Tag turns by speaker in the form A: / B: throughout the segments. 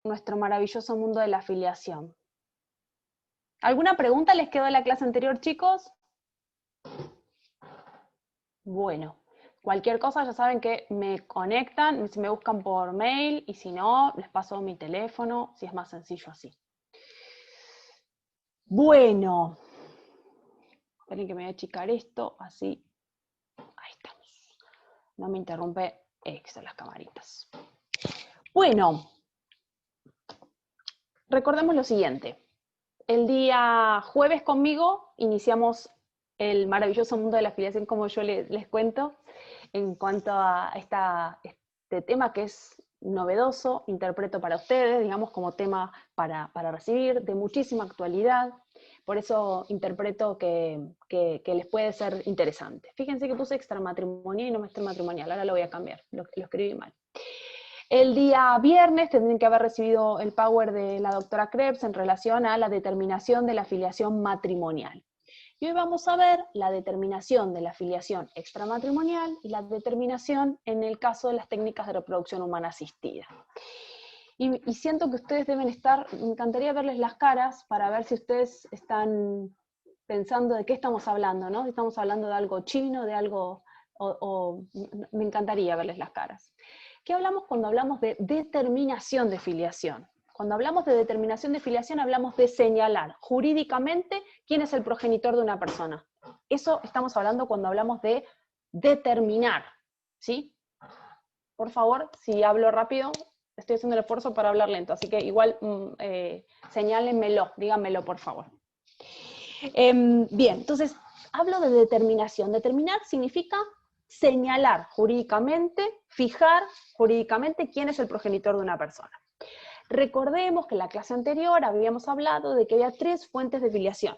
A: nuestro maravilloso mundo de la afiliación. ¿Alguna pregunta les quedó de la clase anterior, chicos? Bueno, cualquier cosa ya saben que me conectan, si me buscan por mail, y si no, les paso mi teléfono, si es más sencillo así. Bueno, esperen que me voy a achicar esto, así, ahí estamos. No me interrumpe las camaritas. Bueno, recordemos lo siguiente. El día jueves conmigo iniciamos el maravilloso mundo de la afiliación, como yo les cuento, en cuanto a este tema que es novedoso, interpreto para ustedes, digamos, como tema para recibir, de muchísima actualidad. Por eso interpreto que les puede ser interesante. Fíjense que puse extramatrimonial y no extramatrimonial, ahora lo voy a cambiar, lo escribí mal. El día viernes tendrían que haber recibido el power de la doctora Krebs en relación a la determinación de la afiliación matrimonial. Y hoy vamos a ver la determinación de la afiliación extramatrimonial y la determinación en el caso de las técnicas de reproducción humana asistida. Y siento que ustedes deben estar, me encantaría verles las caras para ver si ustedes están pensando de qué estamos hablando, ¿no? Si estamos hablando de algo chino, de algo, me encantaría verles las caras. ¿Qué hablamos cuando hablamos de determinación de filiación? Cuando hablamos de determinación de filiación hablamos de señalar jurídicamente quién es el progenitor de una persona. Eso estamos hablando cuando hablamos de determinar, ¿sí? Por favor, si hablo rápido, estoy haciendo el esfuerzo para hablar lento, así que igual señálenmelo, díganmelo por favor. Bien, entonces hablo de determinación. Determinar significa señalar jurídicamente, fijar jurídicamente quién es el progenitor de una persona. Recordemos que en la clase anterior habíamos hablado de que había 3 fuentes de filiación: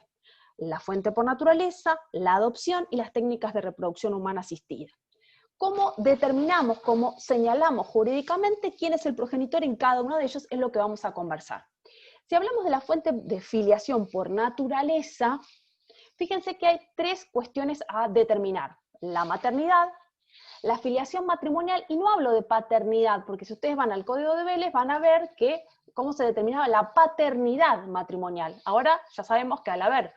A: la fuente por naturaleza, la adopción y las técnicas de reproducción humana asistida. ¿Cómo determinamos, cómo señalamos jurídicamente quién es el progenitor en cada uno de ellos? Es lo que vamos a conversar. Si hablamos de la fuente de filiación por naturaleza, fíjense que hay 3 cuestiones a determinar: la maternidad, la filiación matrimonial, y no hablo de paternidad, porque si ustedes van al Código de Vélez van a ver cómo se determinaba la paternidad matrimonial. Ahora ya sabemos que al haber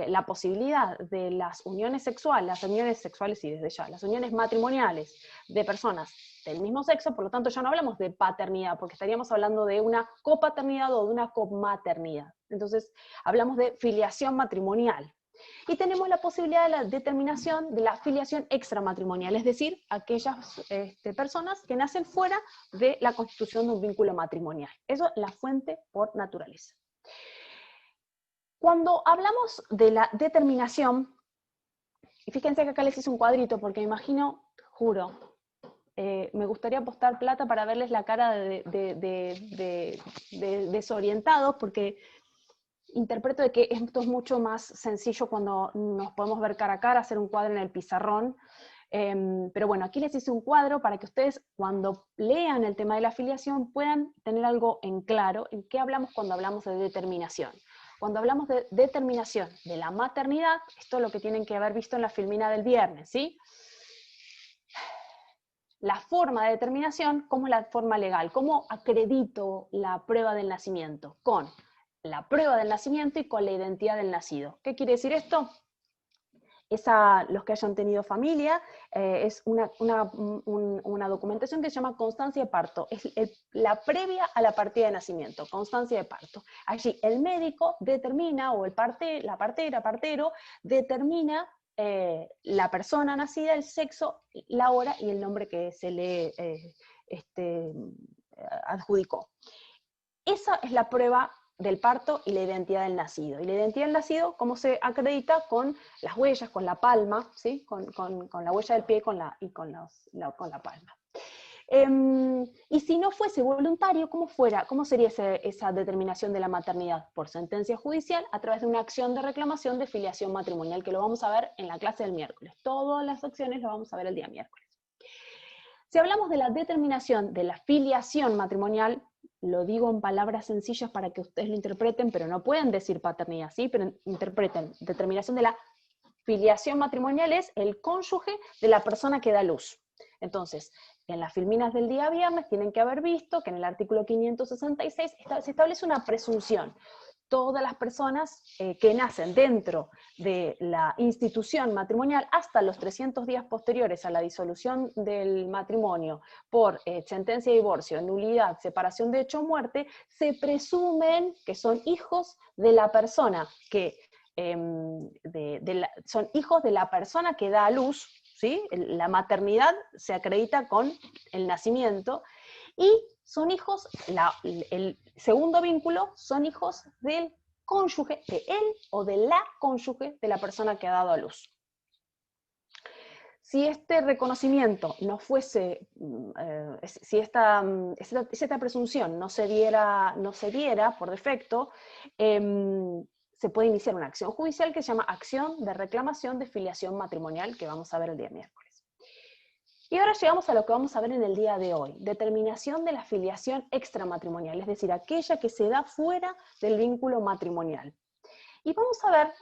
A: la posibilidad de las uniones sexuales y desde ya, las uniones matrimoniales de personas del mismo sexo, por lo tanto ya no hablamos de paternidad, porque estaríamos hablando de una copaternidad o de una comaternidad. Entonces hablamos de filiación matrimonial. Y tenemos la posibilidad de la determinación de la filiación extramatrimonial, es decir, aquellas personas que nacen fuera de la constitución de un vínculo matrimonial. Eso es la fuente por naturaleza. Cuando hablamos de la determinación, y fíjense que acá les hice un cuadrito, porque me imagino, juro, me gustaría apostar plata para verles la cara de desorientados, porque interpreto de que esto es mucho más sencillo cuando nos podemos ver cara a cara, hacer un cuadro en el pizarrón. Pero bueno, aquí les hice un cuadro para que ustedes, cuando lean el tema de la afiliación, puedan tener algo en claro en qué hablamos cuando hablamos de determinación. Cuando hablamos de determinación de la maternidad, esto es lo que tienen que haber visto en la filmina del viernes, ¿sí? La forma de determinación, ¿cómo es la forma legal? ¿Cómo acredito la prueba del nacimiento? Con la prueba del nacimiento y con la identidad del nacido. ¿Qué quiere decir esto? Los que hayan tenido familia, es una documentación que se llama constancia de parto. Es la previa a la partida de nacimiento, constancia de parto. Allí el médico determina, o la partero, determina la persona nacida, el sexo, la hora y el nombre que se le adjudicó. Esa es la prueba del parto y la identidad del nacido. Y la identidad del nacido, ¿cómo se acredita? Con las huellas, con la palma, ¿sí? con la huella del pie y con la palma. Y si no fuese voluntario, ¿cómo sería esa determinación de la maternidad? Por sentencia judicial, a través de una acción de reclamación de filiación matrimonial, que lo vamos a ver en la clase del miércoles. Todas las acciones lo vamos a ver el día miércoles. Si hablamos de la determinación de la filiación matrimonial, lo digo en palabras sencillas para que ustedes lo interpreten, pero no pueden decir paternidad, ¿sí? Pero interpreten. Determinación de la filiación matrimonial es el cónyuge de la persona que da luz. Entonces, en las filminas del día viernes tienen que haber visto que en el artículo 566 se establece una presunción. Todas las personas que nacen dentro de la institución matrimonial hasta los 300 días posteriores a la disolución del matrimonio por sentencia de divorcio, nulidad, separación de hecho o muerte, se presumen que son hijos de la persona que son hijos de la persona que da a luz, ¿sí? La maternidad se acredita con el nacimiento, y son hijos, el segundo vínculo, son hijos del cónyuge, de él o de la cónyuge de la persona que ha dado a luz. Si este reconocimiento no fuese, si esta presunción no se diera por defecto, se puede iniciar una acción judicial que se llama acción de reclamación de filiación matrimonial, que vamos a ver el día miércoles. Y ahora llegamos a lo que vamos a ver en el día de hoy, determinación de la filiación extramatrimonial, es decir, aquella que se da fuera del vínculo matrimonial. Y vamos a ver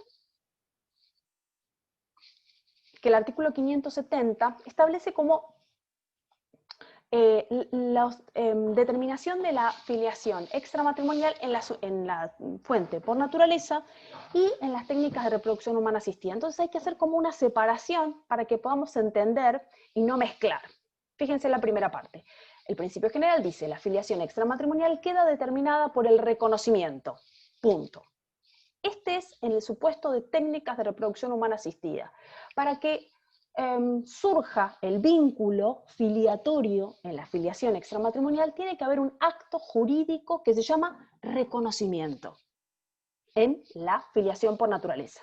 A: que el artículo 570 establece como la determinación de la filiación extramatrimonial en la fuente por naturaleza y en las técnicas de reproducción humana asistida. Entonces hay que hacer como una separación para que podamos entender y no mezclar. Fíjense en la primera parte. El principio general dice, la filiación extramatrimonial queda determinada por el reconocimiento. Punto. Este es en el supuesto de técnicas de reproducción humana asistida. Para que surja el vínculo filiatorio en la filiación extramatrimonial, tiene que haber un acto jurídico que se llama reconocimiento en la filiación por naturaleza.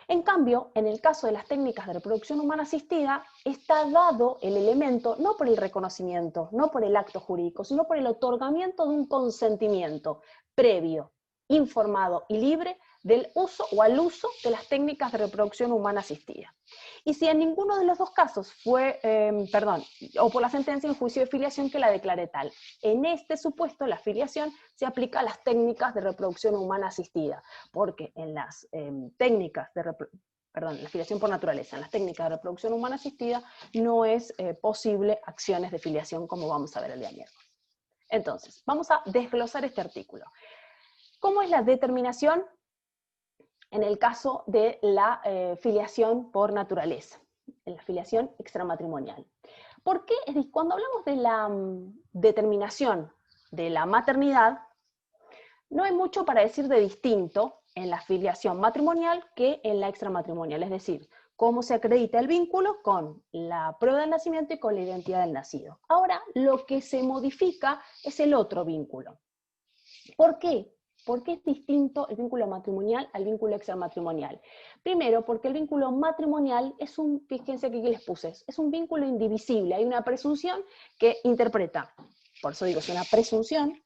A: En cambio, en el caso de las técnicas de reproducción humana asistida, está dado el elemento no por el reconocimiento, no por el acto jurídico, sino por el otorgamiento de un consentimiento previo, informado y libre del uso o al uso de las técnicas de reproducción humana asistida. Y si en ninguno de los dos casos fue, o por la sentencia en juicio de filiación que la declare tal. En este supuesto, la filiación se aplica a las técnicas de reproducción humana asistida, porque en las técnicas de la filiación por naturaleza, en las técnicas de reproducción humana asistida, no es posible acciones de filiación como vamos a ver el día miércoles. Entonces, vamos a desglosar este artículo. ¿Cómo es la determinación en el caso de la filiación por naturaleza, en la filiación extramatrimonial? ¿Por qué? Cuando hablamos de la determinación de la maternidad, no hay mucho para decir de distinto en la filiación matrimonial que en la extramatrimonial, es decir, cómo se acredita el vínculo con la prueba del nacimiento y con la identidad del nacido. Ahora, lo que se modifica es el otro vínculo. ¿Por qué? ¿Por qué es distinto el vínculo matrimonial al vínculo extramatrimonial? Primero, porque el vínculo matrimonial es fíjense que aquí les puse, es un vínculo indivisible, hay una presunción que interpreta, por eso digo, es una presunción,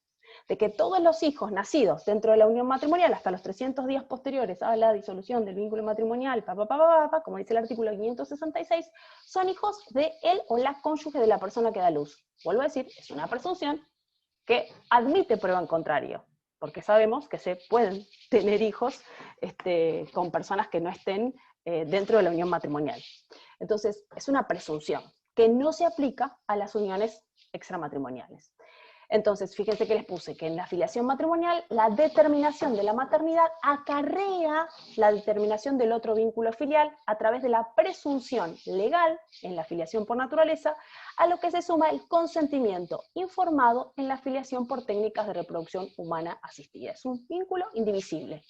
A: de que todos los hijos nacidos dentro de la unión matrimonial hasta los 300 días posteriores a la disolución del vínculo matrimonial, como dice el artículo 566, son hijos de él o la cónyuge de la persona que da luz. Vuelvo a decir, es una presunción que admite prueba en contrario, porque sabemos que se pueden tener hijos con personas que no estén dentro de la unión matrimonial. Entonces, es una presunción que no se aplica a las uniones extramatrimoniales. Entonces, fíjense que les puse que en la filiación matrimonial la determinación de la maternidad acarrea la determinación del otro vínculo filial a través de la presunción legal en la filiación por naturaleza, a lo que se suma el consentimiento informado en la filiación por técnicas de reproducción humana asistida. Es un vínculo indivisible.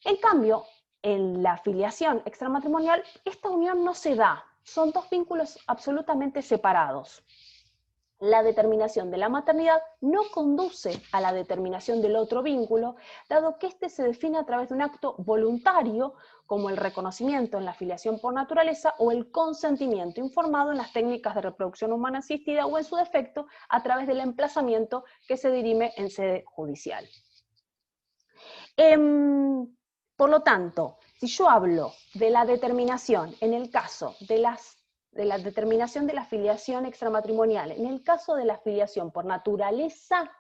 A: En cambio, en la filiación extramatrimonial, esta unión no se da. Son dos vínculos absolutamente separados. La determinación de la maternidad no conduce a la determinación del otro vínculo, dado que éste se define a través de un acto voluntario, como el reconocimiento en la filiación por naturaleza o el consentimiento informado en las técnicas de reproducción humana asistida o, en su defecto, a través del emplazamiento que se dirime en sede judicial. Por lo tanto, si yo hablo de la determinación en el caso de la determinación de la filiación extramatrimonial, en el caso de la filiación por naturaleza,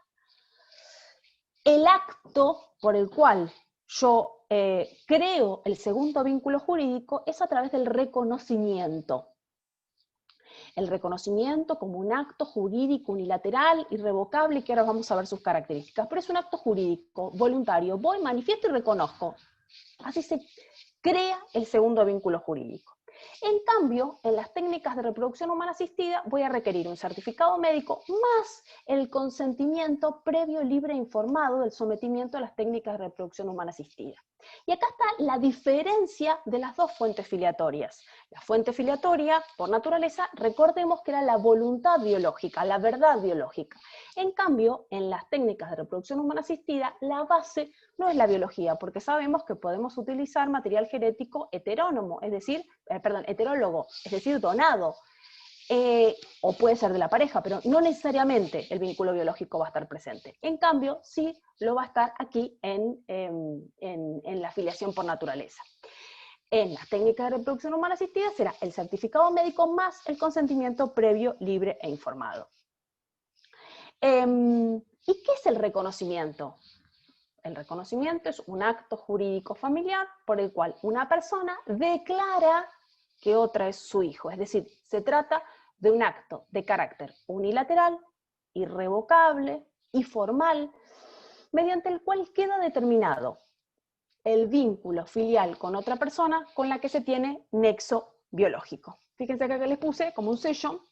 A: el acto por el cual yo creo el segundo vínculo jurídico es a través del reconocimiento. el reconocimiento como un acto jurídico unilateral, irrevocable, y que ahora vamos a ver sus características, pero es un acto jurídico, voluntario, voy, manifiesto y reconozco. Así se crea el segundo vínculo jurídico. En cambio, en las técnicas de reproducción humana asistida voy a requerir un certificado médico más el consentimiento previo, libre e informado del sometimiento a las técnicas de reproducción humana asistida. Y acá está la diferencia de las dos fuentes filiatorias. La fuente filiatoria, por naturaleza, recordemos que era la voluntad biológica, la verdad biológica. En cambio, en las técnicas de reproducción humana asistida, la base no es la biología, porque sabemos que podemos utilizar material genético heterónomo, es decir, heterólogo, es decir, donado, o puede ser de la pareja, pero no necesariamente el vínculo biológico va a estar presente. En cambio, sí lo va a estar aquí en la filiación por naturaleza. En las técnicas de reproducción humana asistida será el certificado médico más el consentimiento previo, libre e informado. ¿Y qué es el reconocimiento? El reconocimiento es un acto jurídico familiar por el cual una persona declara que otra es su hijo. Es decir, se trata de un acto de carácter unilateral, irrevocable y formal, mediante el cual queda determinado el vínculo filial con otra persona con la que se tiene nexo biológico. Fíjense acá que les puse como un sello,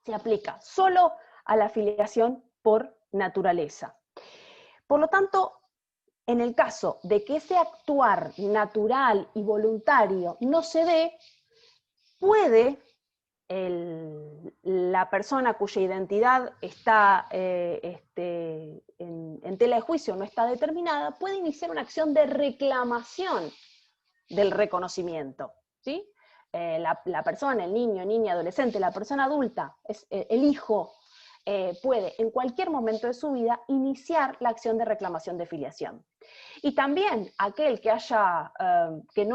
A: se aplica solo a la filiación por naturaleza. Por lo tanto, en el caso de que ese actuar natural y voluntario no se dé, puede la persona cuya identidad está en tela de juicio, no está determinada, puede iniciar una acción de reclamación del reconocimiento, ¿sí? La persona, el niño, niña, adolescente, la persona adulta, el hijo, puede en cualquier momento de su vida iniciar la acción de reclamación de filiación. Y también aquel que haya, que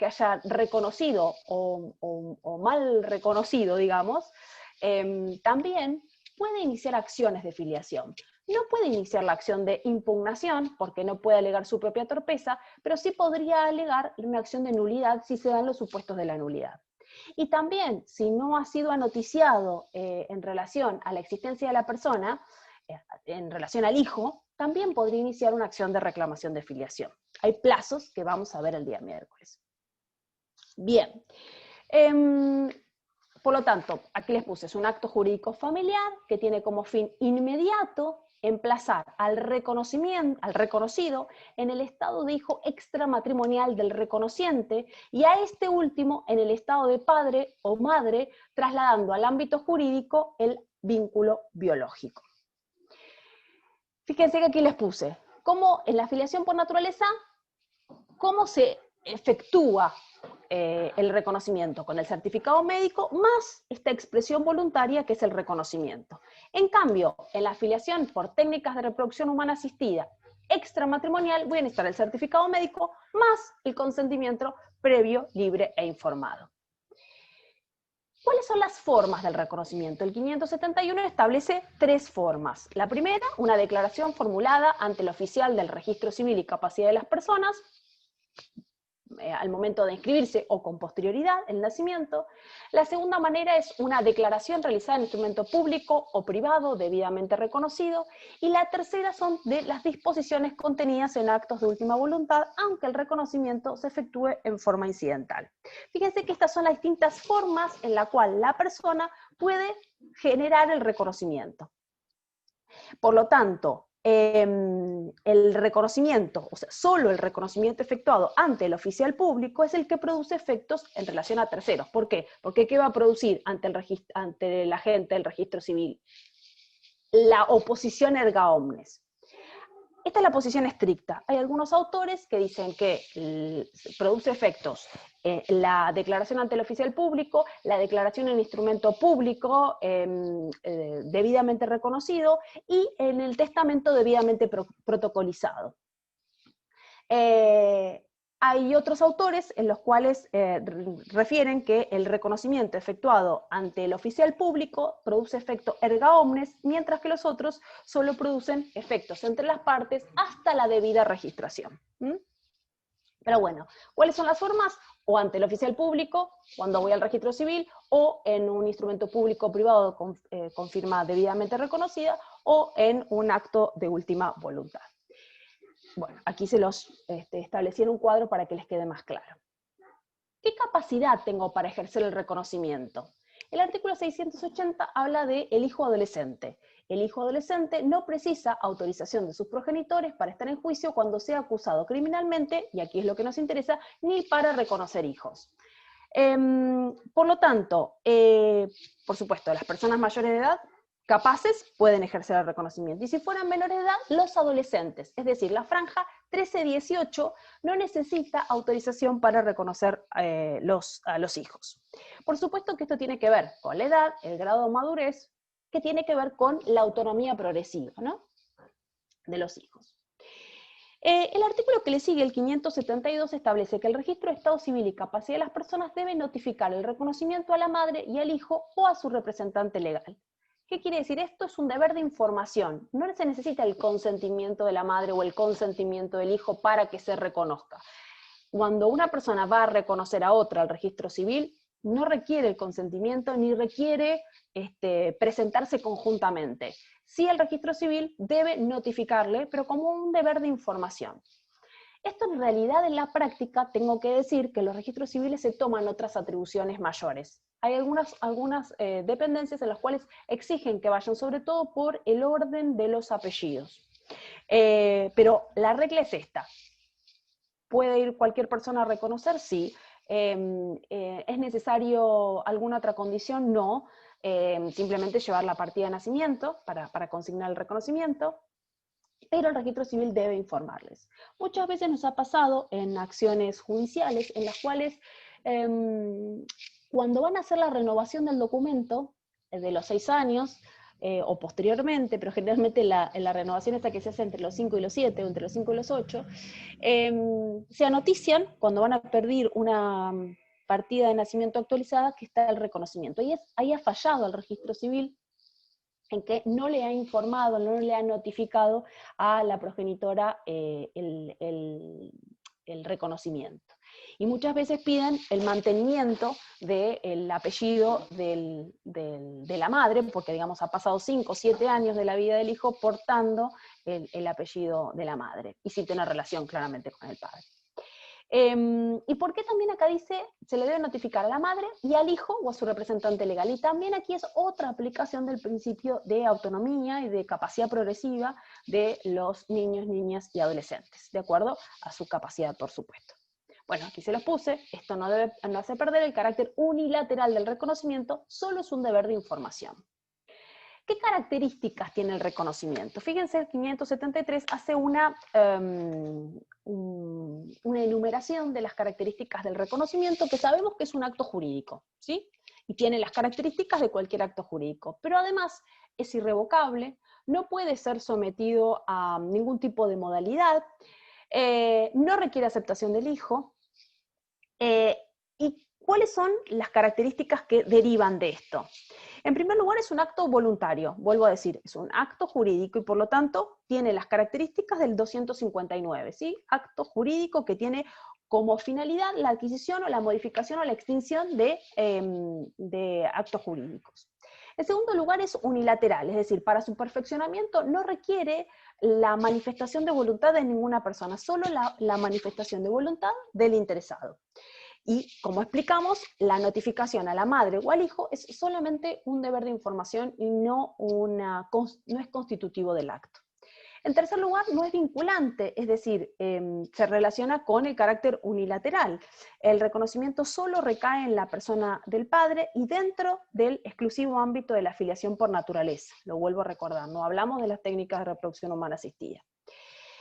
A: haya reconocido o mal reconocido, digamos, también puede iniciar acciones de filiación. No puede iniciar la acción de impugnación, porque no puede alegar su propia torpeza, pero sí podría alegar una acción de nulidad si se dan los supuestos de la nulidad. Y también, si no ha sido anoticiado en relación a la existencia de la persona, en relación al hijo, también podría iniciar una acción de reclamación de filiación. Hay plazos que vamos a ver el día miércoles. Bien. Por lo tanto, aquí les puse, es un acto jurídico familiar que tiene como fin inmediato emplazar al reconocido en el estado de hijo extramatrimonial del reconociente y a este último en el estado de padre o madre, trasladando al ámbito jurídico el vínculo biológico. Fíjense que aquí les puse, cómo en la filiación por naturaleza, cómo se efectúa el reconocimiento con el certificado médico más esta expresión voluntaria que es el reconocimiento. En cambio, en la filiación por técnicas de reproducción humana asistida extramatrimonial voy a necesitar el certificado médico más el consentimiento previo, libre e informado. ¿Cuáles son las formas del reconocimiento? El 571 establece 3 formas. La primera, una declaración formulada ante el oficial del Registro Civil y Capacidad de las Personas, al momento de inscribirse o con posterioridad, el nacimiento. La segunda manera es una declaración realizada en instrumento público o privado debidamente reconocido. Y la tercera son de las disposiciones contenidas en actos de última voluntad, aunque el reconocimiento se efectúe en forma incidental. Fíjense que estas son las distintas formas en las cuales la persona puede generar el reconocimiento. Por lo tanto, el reconocimiento, o sea, solo el reconocimiento efectuado ante el oficial público es el que produce efectos en relación a terceros. ¿Por qué? Porque ¿qué va a producir ante el agente del registro civil? La oposición erga omnes. Esta es la posición estricta. Hay algunos autores que dicen que produce efectos la declaración ante el oficial público, la declaración en instrumento público debidamente reconocido y en el testamento debidamente protocolizado. Hay otros autores en los cuales refieren que el reconocimiento efectuado ante el oficial público produce efecto erga omnes, mientras que los otros solo producen efectos entre las partes hasta la debida registración. Pero bueno, ¿cuáles son las formas? O ante el oficial público, cuando voy al registro civil, o en un instrumento público o privado con firma debidamente reconocida, o en un acto de última voluntad. Bueno, aquí se los establecí en un cuadro para que les quede más claro. ¿Qué capacidad tengo para ejercer el reconocimiento? El artículo 680 habla de el hijo adolescente. El hijo adolescente no precisa autorización de sus progenitores para estar en juicio cuando sea acusado criminalmente, y aquí es lo que nos interesa, ni para reconocer hijos. Por lo tanto, por supuesto, las personas mayores de edad capaces pueden ejercer el reconocimiento. Y si fueran menores de edad, los adolescentes, es decir, la franja 13-18 no necesita autorización para reconocer a los hijos. Por supuesto que esto tiene que ver con la edad, el grado de madurez, que tiene que ver con la autonomía progresiva, ¿no?, de los hijos. El artículo que le sigue, el 572, establece que el registro de estado civil y capacidad de las personas debe notificar el reconocimiento a la madre y al hijo o a su representante legal. ¿Qué quiere decir? Esto es un deber de información. No se necesita el consentimiento de la madre o el consentimiento del hijo para que se reconozca. Cuando una persona va a reconocer a otra al registro civil, no requiere el consentimiento ni requiere presentarse conjuntamente. Sí, el registro civil debe notificarle, pero como un deber de información. Esto en realidad en la práctica tengo que decir que los registros civiles se toman otras atribuciones mayores. Hay algunas dependencias en las cuales exigen que vayan sobre todo por el orden de los apellidos. Pero la regla es esta. ¿Puede ir cualquier persona a reconocer? Sí. ¿Es necesario alguna otra condición? No. Simplemente llevar la partida de nacimiento para consignar el reconocimiento, pero el registro civil debe informarles. Muchas veces nos ha pasado en acciones judiciales en las cuales cuando van a hacer la renovación del documento de los 6 años, o posteriormente, pero generalmente la renovación esta que se hace entre los 5 y los 7, o entre los 5 y los 8, se anotician cuando van a pedir una partida de nacimiento actualizada que está el reconocimiento. Ahí ha fallado el registro civil en que no le ha informado, no le ha notificado a la progenitora el reconocimiento. Y muchas veces piden el mantenimiento del apellido de la madre, porque digamos ha pasado 5 o 7 años de la vida del hijo portando el apellido de la madre, y sin tener relación claramente con el padre. ¿Y por qué también acá dice se le debe notificar a la madre y al hijo o a su representante legal? Y también aquí es otra aplicación del principio de autonomía y de capacidad progresiva de los niños, niñas y adolescentes, de acuerdo a su capacidad, por supuesto. Bueno, aquí se los puse, esto no hace perder el carácter unilateral del reconocimiento, solo es un deber de información. ¿Qué características tiene el reconocimiento? Fíjense, el 573 hace una enumeración de las características del reconocimiento, que sabemos que es un acto jurídico, ¿sí? Y tiene las características de cualquier acto jurídico, pero además es irrevocable, no puede ser sometido a ningún tipo de modalidad, no requiere aceptación del hijo. ¿Y cuáles son las características que derivan de esto? En primer lugar, es un acto voluntario, vuelvo a decir, es un acto jurídico y por lo tanto tiene las características del 259, ¿sí? Acto jurídico que tiene como finalidad la adquisición o la modificación o la extinción de actos jurídicos. En segundo lugar, es unilateral, es decir, para su perfeccionamiento no requiere la manifestación de voluntad de ninguna persona, solo la manifestación de voluntad del interesado. Y, como explicamos, la notificación a la madre o al hijo es solamente un deber de información y no es constitutivo del acto. En tercer lugar, no es vinculante, es decir, se relaciona con el carácter unilateral. El reconocimiento solo recae en la persona del padre y dentro del exclusivo ámbito de la filiación por naturaleza. Lo vuelvo a recordar, no hablamos de las técnicas de reproducción humana asistida.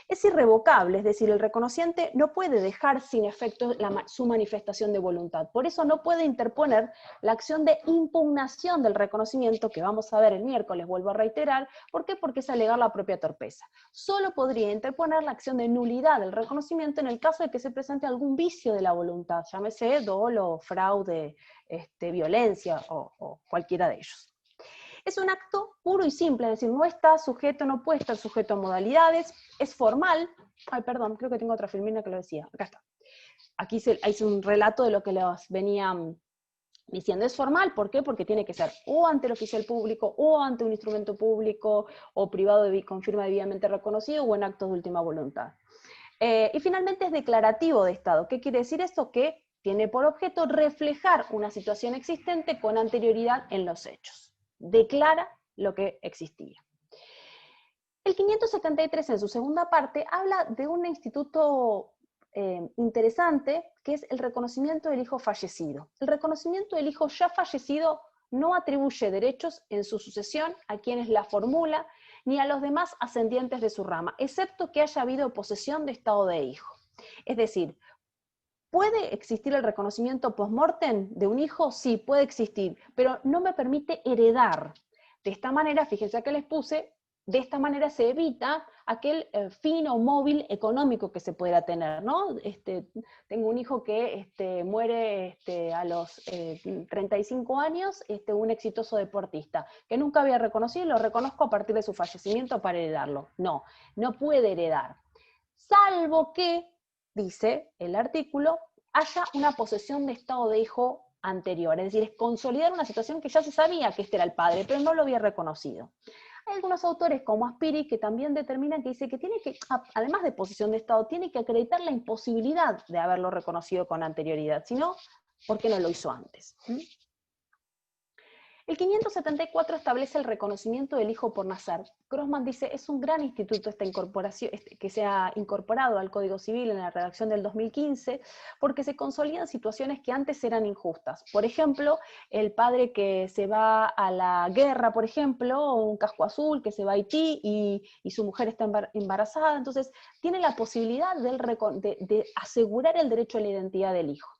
A: Es irrevocable, es decir, el reconociente no puede dejar sin efecto su manifestación de voluntad. Por eso no puede interponer la acción de impugnación del reconocimiento, que vamos a ver el miércoles, vuelvo a reiterar. ¿Por qué? Porque es alegar la propia torpeza. Solo podría interponer la acción de nulidad del reconocimiento en el caso de que se presente algún vicio de la voluntad, llámese dolo, fraude, violencia o cualquiera de ellos. Es un acto puro y simple, es decir, no está sujeto, no puede estar sujeto a modalidades, es formal. Ay, perdón, creo que tengo otra filmina que lo decía, acá está. aquí hice un relato de lo que les venían diciendo. Es formal, ¿por qué? Porque tiene que ser o ante el oficial público, o ante un instrumento público, o privado con firma debidamente reconocido, o en actos de última voluntad. Y finalmente es declarativo de Estado. ¿Qué quiere decir esto? Que tiene por objeto reflejar una situación existente con anterioridad en los hechos. Declara lo que existía. El 573, en su segunda parte, habla de un instituto interesante, que es el reconocimiento del hijo fallecido. El reconocimiento del hijo ya fallecido no atribuye derechos en su sucesión a quienes la formula, ni a los demás ascendientes de su rama, excepto que haya habido posesión de estado de hijo. Es decir, ¿puede existir el reconocimiento post-mortem de un hijo? Sí, puede existir, pero no me permite heredar. De esta manera, fíjense que les puse, de esta manera se evita aquel fin o móvil económico que se pudiera tener, ¿no? Tengo un hijo que muere a los 35 años, un exitoso deportista, que nunca había reconocido y lo reconozco a partir de su fallecimiento para heredarlo. No, no puede heredar. Salvo que, dice el artículo, haya una posesión de estado de hijo anterior, es decir, es consolidar una situación que ya se sabía que este era el padre, pero no lo había reconocido. Hay algunos autores como Aspiri que también determinan que dice que tiene que, además de posesión de estado, tiene que acreditar la imposibilidad de haberlo reconocido con anterioridad, sino, ¿por qué no lo hizo antes? El 574 establece el reconocimiento del hijo por nacer. Grossman dice, es un gran instituto esta incorporación, que se ha incorporado al Código Civil en la redacción del 2015, porque se consolidan situaciones que antes eran injustas. Por ejemplo, el padre que se va a la guerra, por ejemplo, un casco azul, que se va a Haití y su mujer está embarazada, entonces tiene la posibilidad de asegurar el derecho a la identidad del hijo.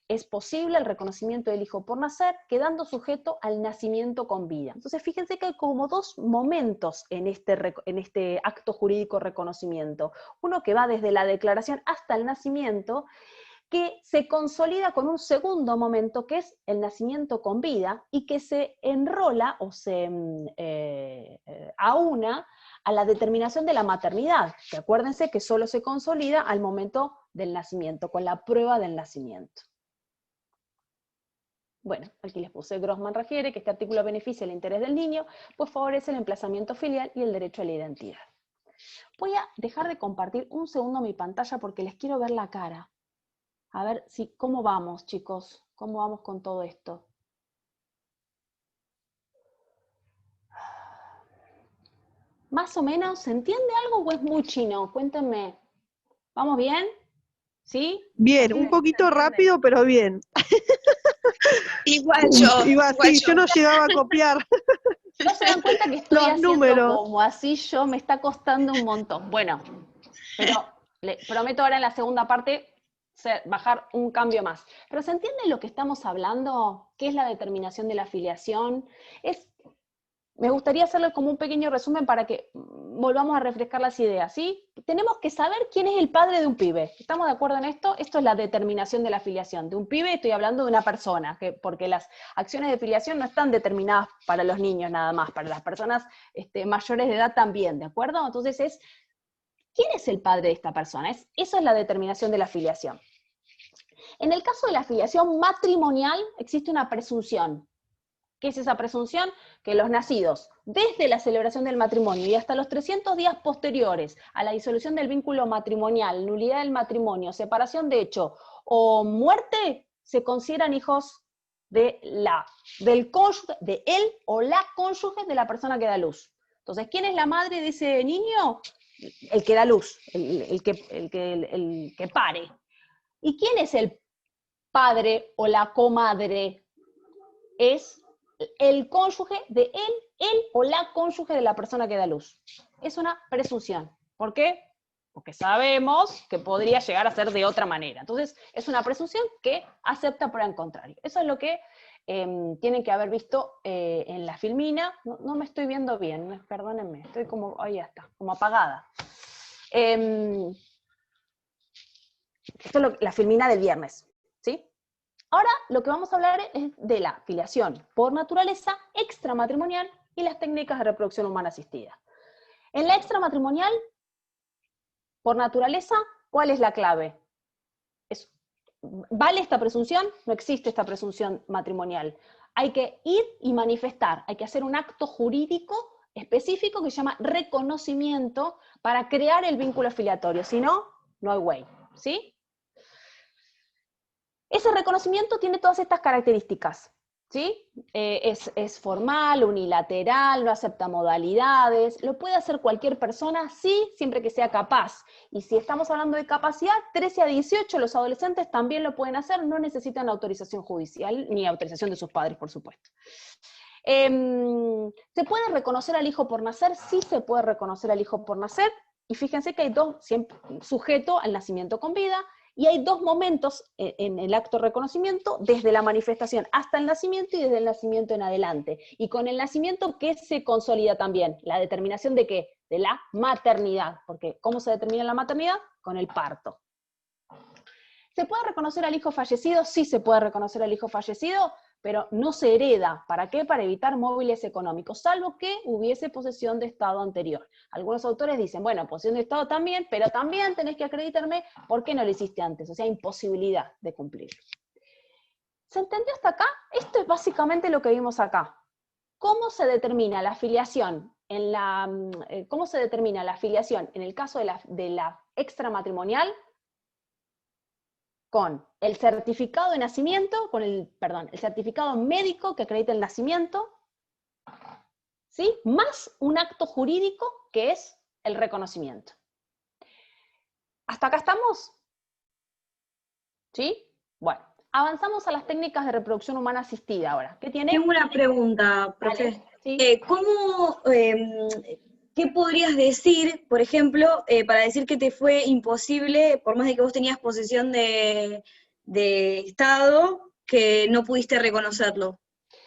A: Es posible el reconocimiento del hijo por nacer, quedando sujeto al nacimiento con vida. Entonces, fíjense que hay como dos momentos en este acto jurídico reconocimiento. Uno que va desde la declaración hasta el nacimiento, que se consolida con un segundo momento, que es el nacimiento con vida, y que se enrola o se aúna a la determinación de la maternidad, que acuérdense que solo se consolida al momento del nacimiento, con la prueba del nacimiento. Bueno, aquí les puse, Grossman refiere que este artículo beneficia el interés del niño, pues favorece el emplazamiento filial y el derecho a la identidad. Voy a dejar de compartir un segundo mi pantalla porque les quiero ver la cara. A ver cómo vamos, chicos, cómo vamos con todo esto. ¿Más o menos? ¿Se entiende algo o es muy chino? Cuéntenme. ¿Vamos bien? ¿Sí?
B: Bien, un poquito rápido, pero bien.
C: Igual yo.
B: Igual sí, yo no llegaba a copiar
A: ¿No se dan cuenta que estoy
B: los
A: haciendo
B: números.
A: como así yo? Me está costando un montón. Bueno, pero les prometo ahora en la segunda parte bajar un cambio más. Pero ¿se entiende lo que estamos hablando? ¿Qué es la determinación de la filiación? Me gustaría hacerle como un pequeño resumen para que volvamos a refrescar las ideas, ¿sí? Tenemos que saber quién es el padre de un pibe. ¿Estamos de acuerdo en esto? Esto es la determinación de la filiación. De un pibe estoy hablando de una persona, porque las acciones de filiación no están determinadas para los niños nada más, para las personas mayores de edad también, ¿de acuerdo? Entonces ¿quién es el padre de esta persona? Eso es la determinación de la filiación. En el caso de la filiación matrimonial existe una presunción. ¿Qué es esa presunción? Que los nacidos, desde la celebración del matrimonio y hasta los 300 días posteriores a la disolución del vínculo matrimonial, nulidad del matrimonio, separación de hecho o muerte, se consideran hijos del cónyuge, de él o la cónyuge de la persona que da luz. Entonces, ¿quién es la madre de ese niño? El que da luz, el que pare. ¿Y quién es el padre o la comadre? Es el cónyuge de él o la cónyuge de la persona que da luz. Es una presunción. ¿Por qué? Porque sabemos que podría llegar a ser de otra manera. Entonces, es una presunción que acepta por el contrario. Eso es lo que tienen que haber visto en la filmina. No me estoy viendo bien, perdónenme. Estoy como, ahí está, como apagada. Esto es la filmina del viernes, ¿sí? Ahora lo que vamos a hablar es de la filiación por naturaleza extramatrimonial y las técnicas de reproducción humana asistida. En la extramatrimonial, por naturaleza, ¿cuál es la clave? Es ¿vale esta presunción? No existe esta presunción matrimonial. Hay que ir y manifestar, hay que hacer un acto jurídico específico que se llama reconocimiento para crear el vínculo filiatorio, si no, no hay way, ¿sí? Ese reconocimiento tiene todas estas características, ¿sí? Es formal, unilateral, no acepta modalidades, lo puede hacer cualquier persona, sí, siempre que sea capaz. Y si estamos hablando de capacidad, 13 a 18, los adolescentes también lo pueden hacer, no necesitan autorización judicial, ni autorización de sus padres, por supuesto. ¿Se puede reconocer al hijo por nacer? Sí se puede reconocer al hijo por nacer, y fíjense que hay dos, sujeto al nacimiento con vida, y hay dos momentos en el acto de reconocimiento, desde la manifestación hasta el nacimiento y desde el nacimiento en adelante. Y con el nacimiento, ¿qué se consolida también? La determinación de ¿qué? De la maternidad, porque ¿cómo se determina la maternidad? Con el parto. ¿Se puede reconocer al hijo fallecido? Sí se puede reconocer al hijo fallecido, pero no se hereda. ¿Para qué? Para evitar móviles económicos, salvo que hubiese posesión de Estado anterior. Algunos autores dicen, bueno, posesión de Estado también, pero también tenés que acreditarme por qué no lo hiciste antes, o sea, imposibilidad de cumplir. ¿Se entendió hasta acá? Esto es básicamente lo que vimos acá. ¿Cómo se determina la afiliación cómo se determina la afiliación en el caso de la extramatrimonial? Con el certificado de nacimiento, el certificado médico que acredita el nacimiento, ¿sí? Más un acto jurídico que es el reconocimiento. ¿Hasta acá estamos? ¿Sí? Bueno, avanzamos a las técnicas de reproducción humana asistida ahora. ¿Qué tiene?
C: Tengo una pregunta, profe.
A: Vale, ¿sí?
C: ¿Qué podrías decir, por ejemplo, para decir que te fue imposible, por más de que vos tenías posesión de Estado, que no pudiste reconocerlo?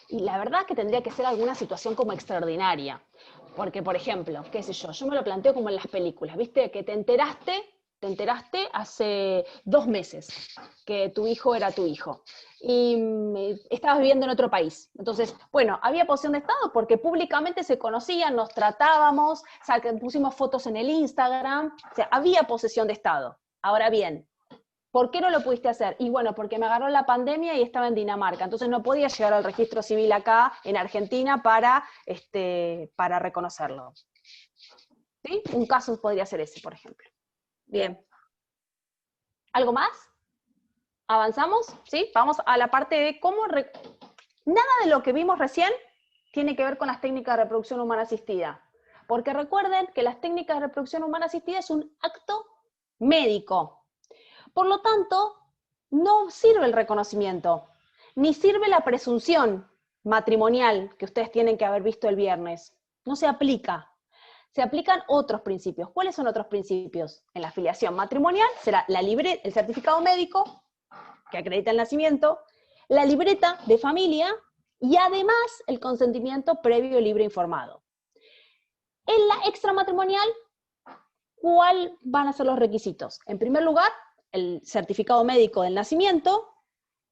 A: Y la verdad que tendría que ser alguna situación como extraordinaria. Porque, por ejemplo, qué sé yo me lo planteo como en las películas, ¿viste? Que te enteraste hace 2 meses que tu hijo era tu hijo. Y estabas viviendo en otro país. Entonces, bueno, había posesión de Estado porque públicamente se conocían, nos tratábamos, pusimos fotos en el Instagram, o sea, había posesión de Estado. Ahora bien, ¿por qué no lo pudiste hacer? Y bueno, porque me agarró la pandemia y estaba en Dinamarca, entonces no podía llegar al registro civil acá en Argentina para reconocerlo. ¿Sí? Un caso podría ser ese, por ejemplo.
C: Bien.
A: ¿Algo más? ¿Avanzamos? ¿Sí? Vamos a la parte de cómo... Nada de lo que vimos recién tiene que ver con las técnicas de reproducción humana asistida. Porque recuerden que las técnicas de reproducción humana asistida es un acto médico. Por lo tanto, no sirve el reconocimiento, ni sirve la presunción matrimonial que ustedes tienen que haber visto el viernes. No se aplica. Se aplican otros principios. ¿Cuáles son otros principios? En la afiliación matrimonial será el certificado médico, que acredita el nacimiento, la libreta de familia y además el consentimiento previo, libre e informado. En la extramatrimonial, ¿cuáles van a ser los requisitos? En primer lugar, el certificado médico del nacimiento,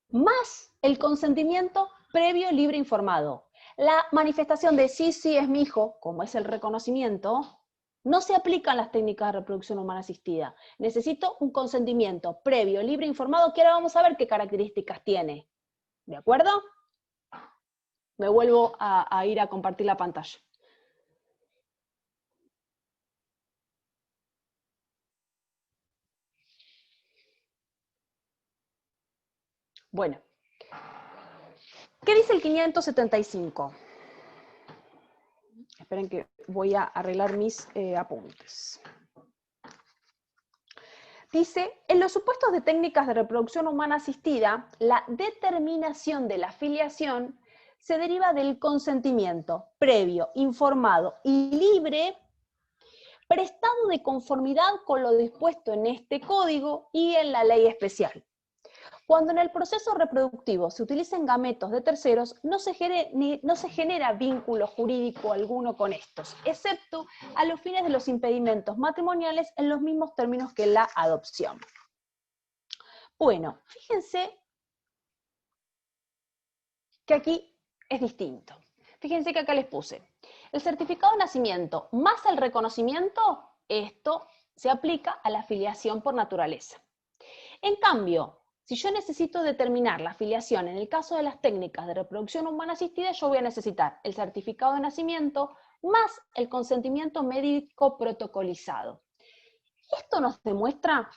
A: más el consentimiento previo, libre e informado. La manifestación de sí, es mi hijo, como es el reconocimiento, no se aplican las técnicas de reproducción humana asistida. Necesito un consentimiento previo, libre e informado, que ahora vamos a ver qué características tiene. ¿De acuerdo? Me vuelvo a ir a compartir la pantalla. Bueno, ¿qué dice el 575? Esperen que voy a arreglar mis apuntes. Dice, en los supuestos de técnicas de reproducción humana asistida, la determinación de la filiación se deriva del consentimiento previo, informado y libre, prestado de conformidad con lo dispuesto en este código y en la ley especial. Cuando en el proceso reproductivo se utilicen gametos de terceros, no se genera vínculo jurídico alguno con estos, excepto a los fines de los impedimentos matrimoniales en los mismos términos que la adopción. Bueno, fíjense que aquí es distinto. Fíjense que acá les puse el certificado de nacimiento más el reconocimiento, esto se aplica a la filiación por naturaleza. En cambio, Si yo necesito determinar la filiación, en el caso de las técnicas de reproducción humana asistida, yo voy a necesitar el certificado de nacimiento más el consentimiento médico protocolizado. Esto nos demuestra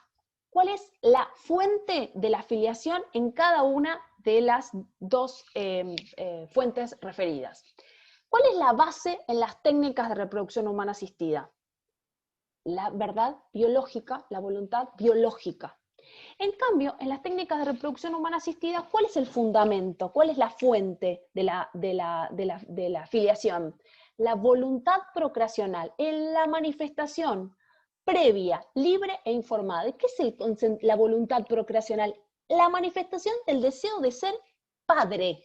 A: cuál es la fuente de la filiación en cada una de las dos fuentes referidas. ¿Cuál es la base en las técnicas de reproducción humana asistida? La verdad biológica, la voluntad biológica. En cambio, en las técnicas de reproducción humana asistida, ¿cuál es el fundamento? ¿Cuál es la fuente de la filiación? La voluntad procreacional, en la manifestación previa, libre e informada. ¿Qué es la voluntad procreacional? La manifestación del deseo de ser padre.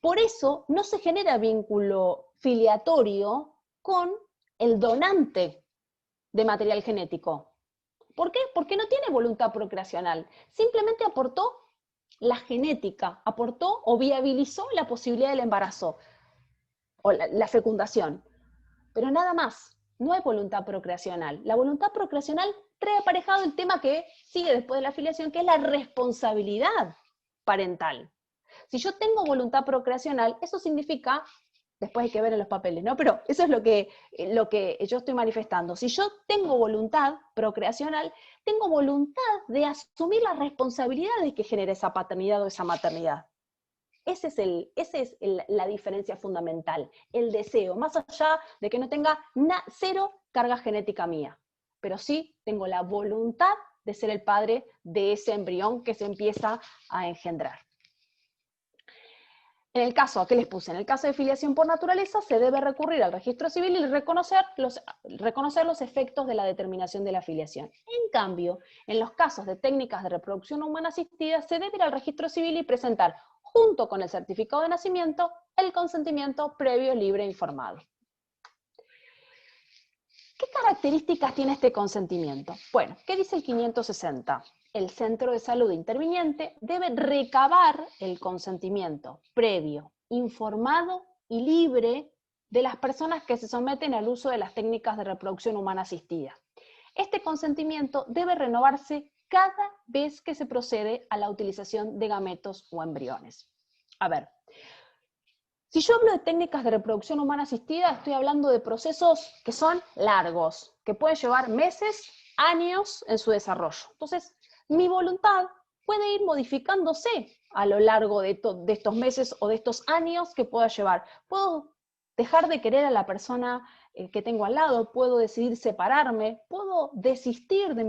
A: Por eso no se genera vínculo filiatorio con el donante de material genético. ¿Por qué? Porque no tiene voluntad procreacional. Simplemente aportó la genética, aportó o viabilizó la posibilidad del embarazo o la fecundación. Pero nada más, no hay voluntad procreacional. La voluntad procreacional trae aparejado el tema que sigue después de la filiación, que es la responsabilidad parental. Si yo tengo voluntad procreacional, eso significa, después hay que ver en los papeles, ¿no? Pero eso es lo que yo estoy manifestando. Si yo tengo voluntad procreacional, tengo voluntad de asumir la responsabilidad de que genere esa paternidad o esa maternidad. Esa es la diferencia fundamental, el deseo, más allá de que no tenga cero carga genética mía, pero sí tengo la voluntad de ser el padre de ese embrión que se empieza a engendrar. En el caso, ¿qué les puse? En el caso de filiación por naturaleza, se debe recurrir al registro civil y reconocer los efectos de la determinación de la filiación. En cambio, en los casos de técnicas de reproducción humana asistida, se debe ir al registro civil y presentar, junto con el certificado de nacimiento, el consentimiento previo, libre e informado. ¿Qué características tiene este consentimiento? Bueno, ¿qué dice el 560? El centro de salud interviniente debe recabar el consentimiento previo, informado y libre de las personas que se someten al uso de las técnicas de reproducción humana asistida. Este consentimiento debe renovarse cada vez que se procede a la utilización de gametos o embriones. A ver, si yo hablo de técnicas de reproducción humana asistida, estoy hablando de procesos que son largos, que pueden llevar meses, años en su desarrollo. Entonces, mi voluntad puede ir modificándose a lo largo de estos meses o de estos años que pueda llevar. Puedo dejar de querer a la persona que tengo al lado, puedo decidir separarme, puedo desistir de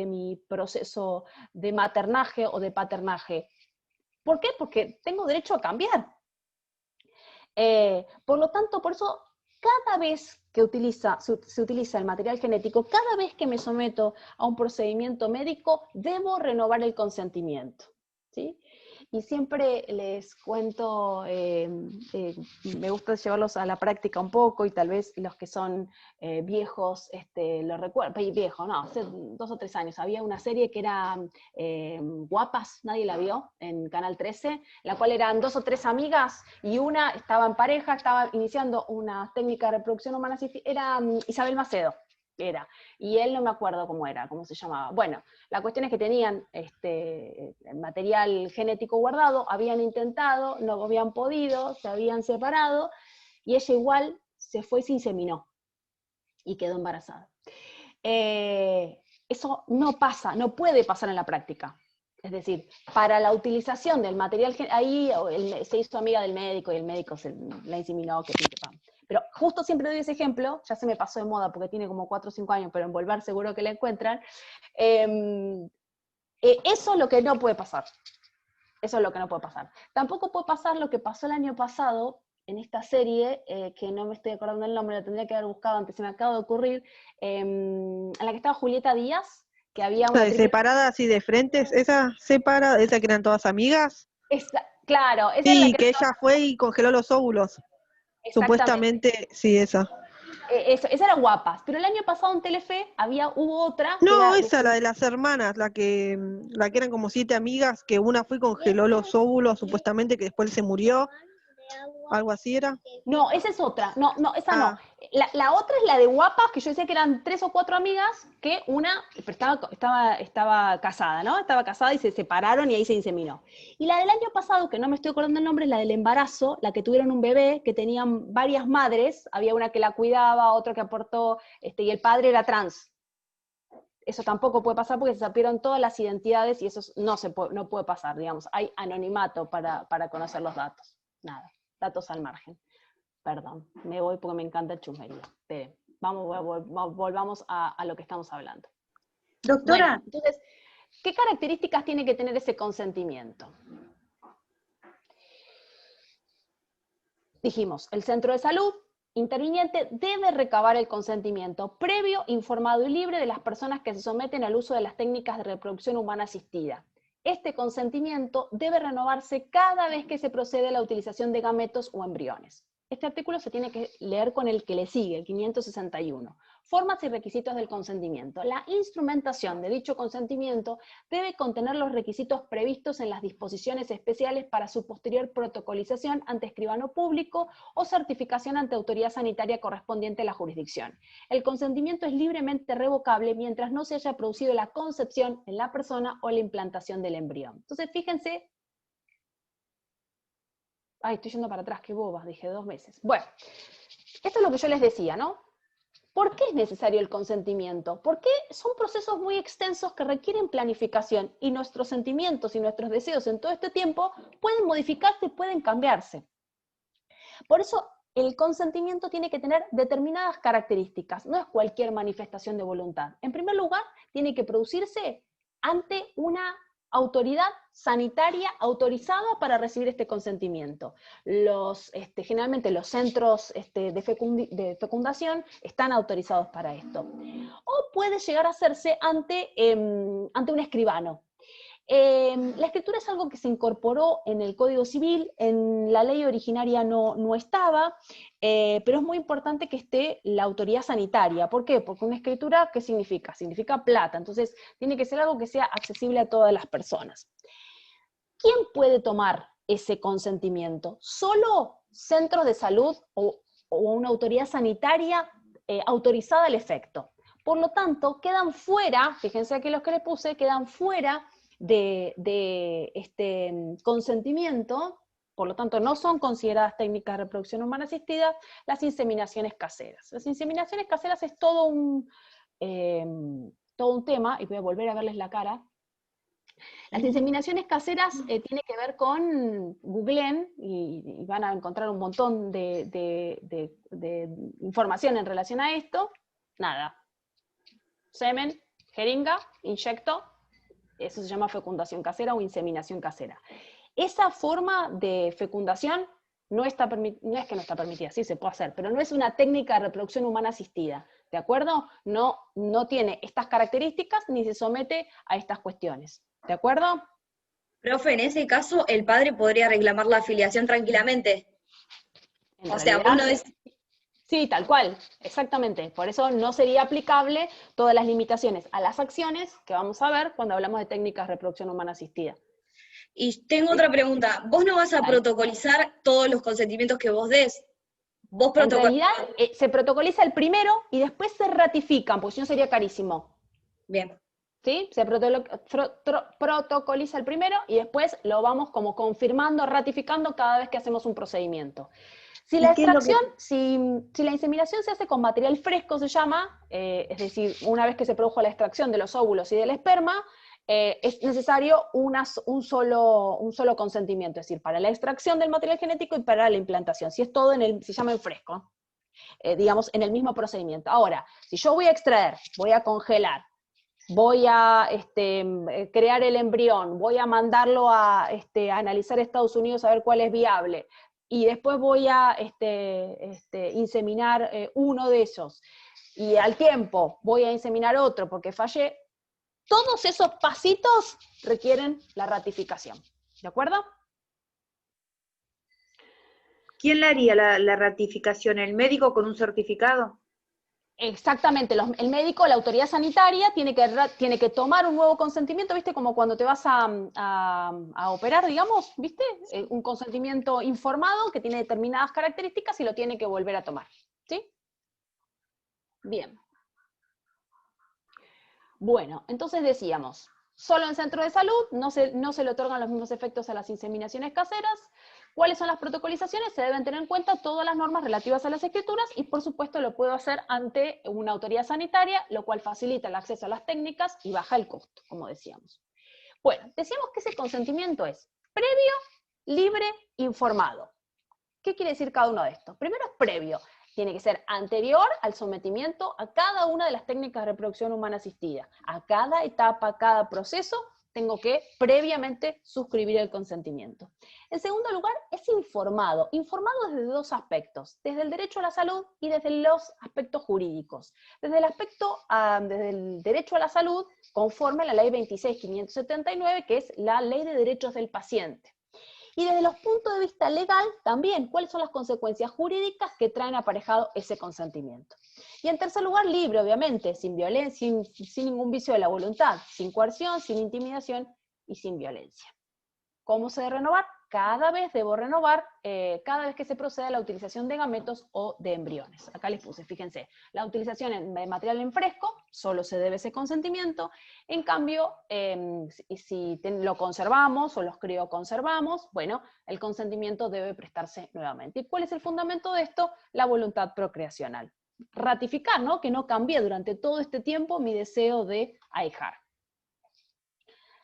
A: mi proceso de maternaje o de paternaje. ¿Por qué? Porque tengo derecho a cambiar. Por lo tanto, por eso, cada vez que se utiliza el material genético, cada vez que me someto a un procedimiento médico, debo renovar el consentimiento, ¿sí? Y siempre les cuento, me gusta llevarlos a la práctica un poco, y tal vez los que son viejos lo recuerdan, viejo, no, hace 2 o 3 años, había una serie que era Guapas, nadie la vio, en Canal 13, en la cual eran 2 o 3 amigas, y una estaba en pareja, estaba iniciando una técnica de reproducción humana, era Isabel Macedo, y él no me acuerdo cómo se llamaba. Bueno, la cuestión es que tenían material genético guardado, habían intentado, no habían podido, se habían separado, y ella igual se fue y se inseminó, y quedó embarazada. Eso no pasa, no puede pasar en la práctica. Es decir, para la utilización del material, ahí se hizo amiga del médico, y el médico la inseminó, que pam. Pero justo siempre doy ese ejemplo, ya se me pasó de moda porque tiene como 4 o 5 años, pero en Volver seguro que la encuentran. Eso es lo que no puede pasar. Eso es lo que no puede pasar. Tampoco puede pasar lo que pasó el año pasado en esta serie, que no me estoy acordando el nombre, la tendría que haber buscado antes, se me acaba de ocurrir, en la que estaba Julieta Díaz, que había una...
B: Separadas y de frentes, esa que eran todas amigas.
A: Claro, esa
B: sí,
A: es la
B: que ella fue y congeló los óvulos. Supuestamente, sí, esa.
A: Esas eran Guapas, pero el año pasado en Telefe hubo otra...
B: No, esa, la de las hermanas, la que eran como 7 amigas, que una fue y congeló los óvulos, supuestamente, que después se murió. ¿Algo así era?
A: No, esa es otra. No, esa no. La otra es la de guapas, que yo decía que eran 3 o 4 amigas, que una estaba casada, ¿no? Estaba casada y se separaron y ahí se inseminó. Y la del año pasado, que no me estoy acordando el nombre, es la del embarazo, la que tuvieron un bebé, que tenían varias madres, había una que la cuidaba, otra que aportó, y el padre era trans. Eso tampoco puede pasar porque se sapieron todas las identidades y eso no puede pasar, digamos. Hay anonimato para conocer los datos. Nada, datos al margen. Perdón, me voy porque me encanta el chusmerío. Esperen, volvamos a lo que estamos hablando.
D: Doctora.
A: Bueno, entonces, ¿qué características tiene que tener ese consentimiento? Dijimos, el centro de salud interviniente debe recabar el consentimiento previo, informado y libre de las personas que se someten al uso de las técnicas de reproducción humana asistida. Este consentimiento debe renovarse cada vez que se procede a la utilización de gametos o embriones. Este artículo se tiene que leer con el que le sigue, el 561. Formas y requisitos del consentimiento. La instrumentación de dicho consentimiento debe contener los requisitos previstos en las disposiciones especiales para su posterior protocolización ante escribano público o certificación ante autoridad sanitaria correspondiente a la jurisdicción. El consentimiento es libremente revocable mientras no se haya producido la concepción en la persona o la implantación del embrión. Entonces, fíjense. Ay, estoy yendo para atrás, qué bobas, dije 2 veces. Bueno, esto es lo que yo les decía, ¿no? ¿Por qué es necesario el consentimiento? Porque son procesos muy extensos que requieren planificación y nuestros sentimientos y nuestros deseos en todo este tiempo pueden modificarse y pueden cambiarse. Por eso el consentimiento tiene que tener determinadas características, no es cualquier manifestación de voluntad. En primer lugar, tiene que producirse ante una autoridad sanitaria autorizada para recibir este consentimiento. Generalmente los centros de fecundación están autorizados para esto. O puede llegar a hacerse ante un escribano. La escritura es algo que se incorporó en el Código Civil, en la ley originaria no estaba, pero es muy importante que esté la autoridad sanitaria. ¿Por qué? Porque una escritura, ¿qué significa? Significa plata, entonces tiene que ser algo que sea accesible a todas las personas. ¿Quién puede tomar ese consentimiento? Solo centros de salud o una autoridad sanitaria autorizada al efecto. Por lo tanto, quedan fuera, fíjense aquí los que les puse, quedan fuera de este consentimiento, por lo tanto no son consideradas técnicas de reproducción humana asistida, las inseminaciones caseras. Las inseminaciones caseras es todo un tema, y voy a volver a verles la cara. Las inseminaciones caseras tiene que ver con, googleen, y van a encontrar un montón de información en relación a esto. Nada. Semen, jeringa, inyecto. Eso se llama fecundación casera o inseminación casera. Esa forma de fecundación no es que no está permitida, sí se puede hacer, pero no es una técnica de reproducción humana asistida, ¿de acuerdo? No tiene estas características ni se somete a estas cuestiones, ¿de acuerdo?
C: Profe, en ese caso, el padre podría reclamar la afiliación tranquilamente. O sea, vos no es...
A: Sí, tal cual, exactamente. Por eso no sería aplicable todas las limitaciones a las acciones que vamos a ver cuando hablamos de técnicas de reproducción humana asistida.
C: Y tengo otra pregunta. ¿Vos no vas a protocolizar todos los consentimientos que vos des?
A: En realidad, se protocoliza el primero y después se ratifican, porque si no sería carísimo.
C: Bien.
A: ¿Sí? Se protocoliza el primero y después lo vamos como confirmando, ratificando cada vez que hacemos un procedimiento. Si la extracción, si la inseminación se hace con material fresco, se llama, es decir, una vez que se produjo la extracción de los óvulos y del esperma, es necesario un solo consentimiento, es decir, para la extracción del material genético y para la implantación. Si es todo se llama en fresco, digamos, en el mismo procedimiento. Ahora, si yo voy a extraer, voy a congelar, voy a crear el embrión, voy a mandarlo a analizar a Estados Unidos a ver cuál es viable, y después voy a inseminar uno de esos, y al tiempo voy a inseminar otro porque fallé, todos esos pasitos requieren la ratificación, ¿de acuerdo?
D: ¿Quién le haría la ratificación? ¿El médico con un certificado?
A: Exactamente, el médico, la autoridad sanitaria, tiene que tomar un nuevo consentimiento, ¿viste? Como cuando te vas a operar, digamos, ¿viste? Un consentimiento informado que tiene determinadas características y lo tiene que volver a tomar, ¿sí? Bien. Bueno, entonces decíamos, solo en centro de salud no se le otorgan los mismos efectos a las inseminaciones caseras. ¿Cuáles son las protocolizaciones? Se deben tener en cuenta todas las normas relativas a las escrituras y por supuesto lo puedo hacer ante una autoridad sanitaria, lo cual facilita el acceso a las técnicas y baja el costo, como decíamos. Bueno, decíamos que ese consentimiento es previo, libre, informado. ¿Qué quiere decir cada uno de estos? Primero es previo. Tiene que ser anterior al sometimiento a cada una de las técnicas de reproducción humana asistida. A cada etapa, a cada proceso, tengo que previamente suscribir el consentimiento. En segundo lugar, es informado. Informado desde dos aspectos, desde el derecho a la salud y desde los aspectos jurídicos. Desde el derecho a la salud, conforme a la ley 26.579, que es la ley de derechos del paciente. Y desde los puntos de vista legal, también, ¿cuáles son las consecuencias jurídicas que traen aparejado ese consentimiento? Y en tercer lugar, libre, obviamente, sin violencia, sin ningún vicio de la voluntad, sin coerción, sin intimidación y sin violencia. ¿Cómo se debe renovar? Cada vez debo renovar, cada vez que se proceda a la utilización de gametos o de embriones. Acá les puse, fíjense, la utilización de material en fresco, solo se debe ese consentimiento. En cambio, si lo conservamos o los crioconservamos, bueno, el consentimiento debe prestarse nuevamente. ¿Y cuál es el fundamento de esto? La voluntad procreacional. Ratificar, ¿no? Que no cambié durante todo este tiempo mi deseo de ahijar.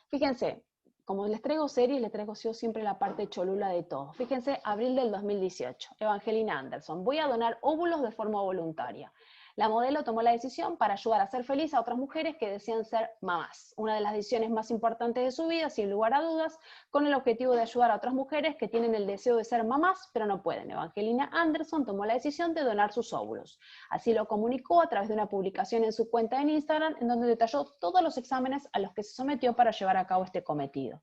A: Fíjense, como les traigo series, les traigo yo siempre la parte cholula de todo. Fíjense, abril del 2018, Evangelina Anderson. Voy a donar óvulos de forma voluntaria. La modelo tomó la decisión para ayudar a ser feliz a otras mujeres que desean ser mamás. Una de las decisiones más importantes de su vida, sin lugar a dudas, con el objetivo de ayudar a otras mujeres que tienen el deseo de ser mamás, pero no pueden. Evangelina Anderson tomó la decisión de donar sus óvulos. Así lo comunicó a través de una publicación en su cuenta en Instagram, en donde detalló todos los exámenes a los que se sometió para llevar a cabo este cometido.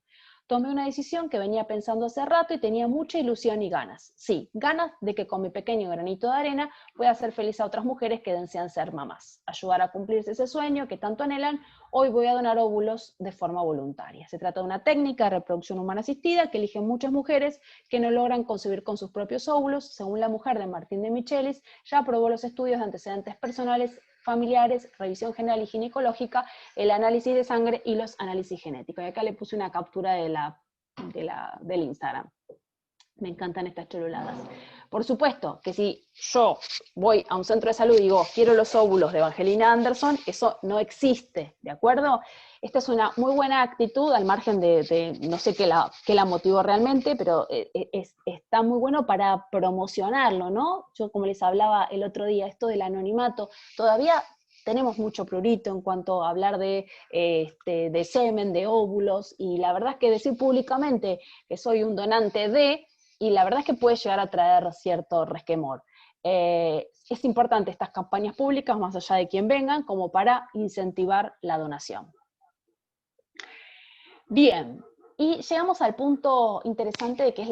A: Tomé una decisión que venía pensando hace rato y tenía mucha ilusión y ganas. Sí, ganas de que con mi pequeño granito de arena pueda hacer feliz a otras mujeres que desean ser mamás. Ayudar a cumplirse ese sueño que tanto anhelan, hoy voy a donar óvulos de forma voluntaria. Se trata de una técnica de reproducción humana asistida que eligen muchas mujeres que no logran concebir con sus propios óvulos. Según la mujer de Martín de Michelis, ya aprobó los estudios de antecedentes personales, familiares, revisión general y ginecológica, el análisis de sangre y los análisis genéticos. Y acá le puse una captura del Instagram. Me encantan estas choluladas. Por supuesto que si yo voy a un centro de salud y digo, quiero los óvulos de Evangelina Anderson, eso no existe, ¿de acuerdo? Esta es una muy buena actitud, al margen de no sé qué la motivó realmente, pero está muy bueno para promocionarlo, ¿no? Yo, como les hablaba el otro día, esto del anonimato, todavía tenemos mucho prurito en cuanto a hablar de semen, de óvulos, y la verdad es que decir públicamente que soy un donante de, y la verdad es que puede llegar a traer cierto resquemor. Es importante estas campañas públicas, más allá de quién vengan, como para incentivar la donación. Bien, y llegamos al punto interesante de qué es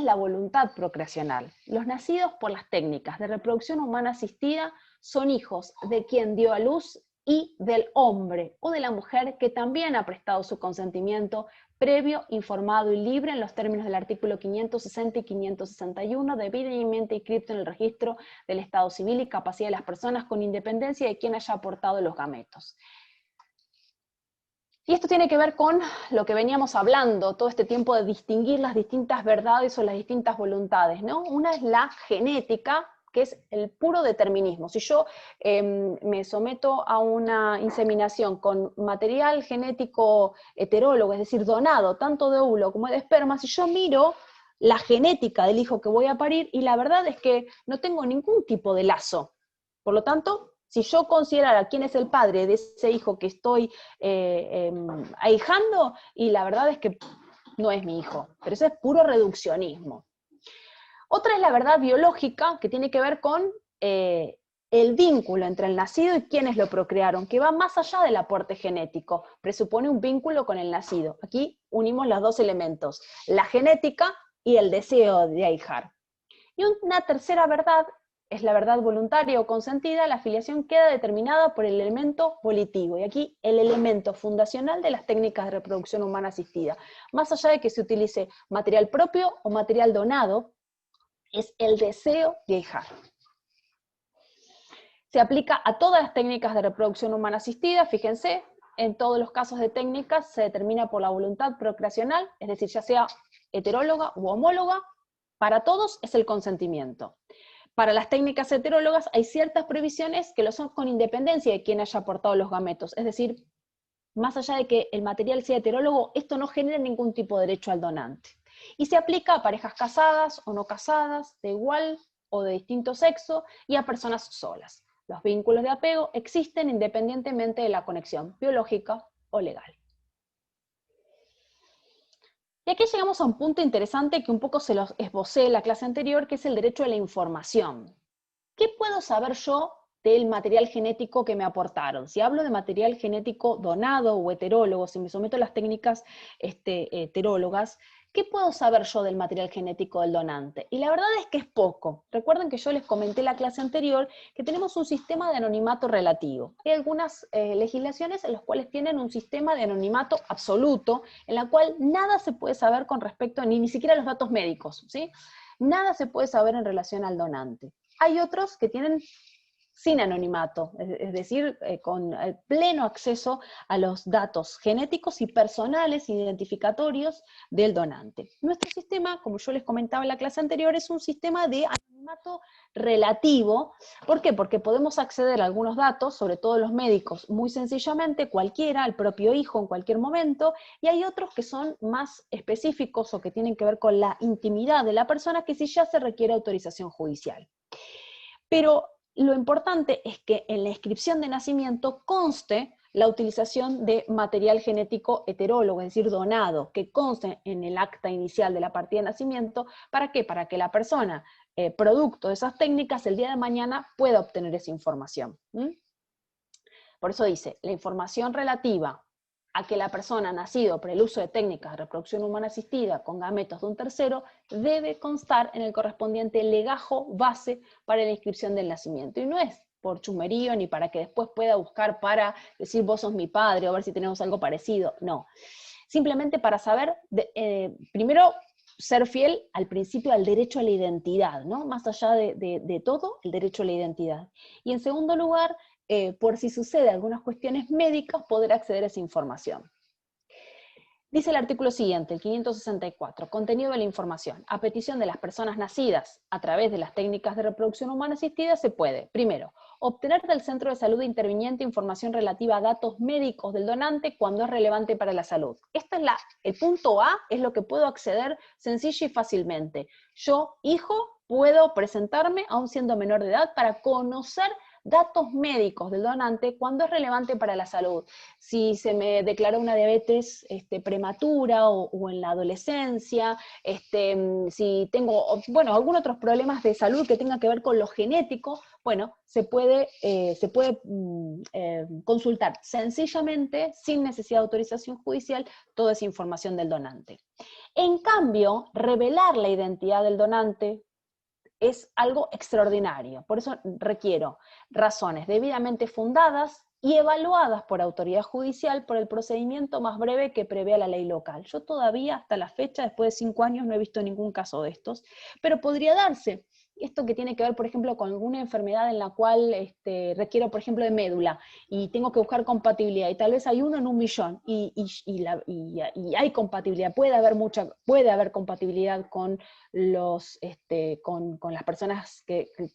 A: la voluntad procreacional. Los nacidos por las técnicas de reproducción humana asistida son hijos de quien dio a luz y del hombre o de la mujer que también ha prestado su consentimiento previo, informado y libre en los términos del artículo 560 y 561, debidamente inscrito en el registro del Estado Civil y capacidad de las personas con independencia de quien haya aportado los gametos. Y esto tiene que ver con lo que veníamos hablando todo este tiempo de distinguir las distintas verdades o las distintas voluntades, ¿no? Una es la genética, que es el puro determinismo. Si yo me someto a una inseminación con material genético heterólogo, es decir, donado, tanto de óvulo como de esperma, si yo miro la genética del hijo que voy a parir, y la verdad es que no tengo ningún tipo de lazo. Por lo tanto, si yo considerara quién es el padre de ese hijo que estoy ahijando, y la verdad es que no es mi hijo, pero eso es puro reduccionismo. Otra es la verdad biológica, que tiene que ver con el vínculo entre el nacido y quienes lo procrearon, que va más allá del aporte genético, presupone un vínculo con el nacido. Aquí unimos los dos elementos, la genética y el deseo de ahijar. Y una tercera verdad es la verdad voluntaria o consentida. La filiación queda determinada por el elemento volitivo, y aquí el elemento fundacional de las técnicas de reproducción humana asistida. Más allá de que se utilice material propio o material donado, es el deseo de ahijar. Se aplica a todas las técnicas de reproducción humana asistida, fíjense, en todos los casos de técnicas se determina por la voluntad procreacional, es decir, ya sea heteróloga u homóloga, para todos es el consentimiento. Para las técnicas heterólogas hay ciertas previsiones que lo son con independencia de quien haya aportado los gametos, es decir, más allá de que el material sea heterólogo, esto no genera ningún tipo de derecho al donante. Y se aplica a parejas casadas o no casadas, de igual o de distinto sexo, y a personas solas. Los vínculos de apego existen independientemente de la conexión biológica o legal. Y aquí llegamos a un punto interesante que un poco se los esbocé en la clase anterior, que es el derecho a la información. ¿Qué puedo saber yo del material genético que me aportaron? Si hablo de material genético donado o heterólogo, si me someto a las técnicas heterólogas, ¿qué puedo saber yo del material genético del donante? Y la verdad es que es poco. Recuerden que yo les comenté en la clase anterior que tenemos un sistema de anonimato relativo. Hay algunas legislaciones en las cuales tienen un sistema de anonimato absoluto, en la cual nada se puede saber con respecto, ni siquiera los datos médicos, ¿sí? Nada se puede saber en relación al donante. Hay otros que tienen sin anonimato, es decir, con pleno acceso a los datos genéticos y personales identificatorios del donante. Nuestro sistema, como yo les comentaba en la clase anterior, es un sistema de anonimato relativo. ¿Por qué? Porque podemos acceder a algunos datos, sobre todo los médicos, muy sencillamente, cualquiera, el propio hijo en cualquier momento, y hay otros que son más específicos o que tienen que ver con la intimidad de la persona, que sí ya se requiere autorización judicial. Pero lo importante es que en la inscripción de nacimiento conste la utilización de material genético heterólogo, es decir, donado, que conste en el acta inicial de la partida de nacimiento. ¿Para qué? Para que la persona, producto de esas técnicas, el día de mañana pueda obtener esa información. Por eso dice, la información relativa a que la persona ha nacido por el uso de técnicas de reproducción humana asistida con gametos de un tercero debe constar en el correspondiente legajo base para la inscripción del nacimiento. Y no es por chusmerío ni para que después pueda buscar para decir vos sos mi padre o ver si tenemos algo parecido, no. Simplemente para saber, primero, ser fiel al principio, al derecho a la identidad, ¿no? Más allá de todo, el derecho a la identidad. Y en segundo lugar, por si sucede algunas cuestiones médicas, poder acceder a esa información. Dice el artículo siguiente, el 564, contenido de la información. A petición de las personas nacidas a través de las técnicas de reproducción humana asistida se puede, primero, obtener del centro de salud interviniente información relativa a datos médicos del donante cuando es relevante para la salud. Este es el punto A, es lo que puedo acceder sencillo y fácilmente. Yo, hijo, puedo presentarme, aún siendo menor de edad, para conocer datos médicos del donante cuando es relevante para la salud. Si se me declaró una diabetes prematura o en la adolescencia, si tengo, bueno, algunos otros problemas de salud que tengan que ver con lo genético, bueno, se puede consultar sencillamente, sin necesidad de autorización judicial, toda esa información del donante. En cambio, revelar la identidad del donante es algo extraordinario, por eso requiero razones debidamente fundadas y evaluadas por autoridad judicial por el procedimiento más breve que prevea la ley local. Yo todavía, hasta la fecha, después de 5 años, no he visto ningún caso de estos, pero podría darse. Esto que tiene que ver, por ejemplo, con alguna enfermedad en la cual requiero, por ejemplo, de médula, y tengo que buscar compatibilidad, y tal vez hay 1 en 1.000.000, y hay compatibilidad, puede haber compatibilidad con con las personas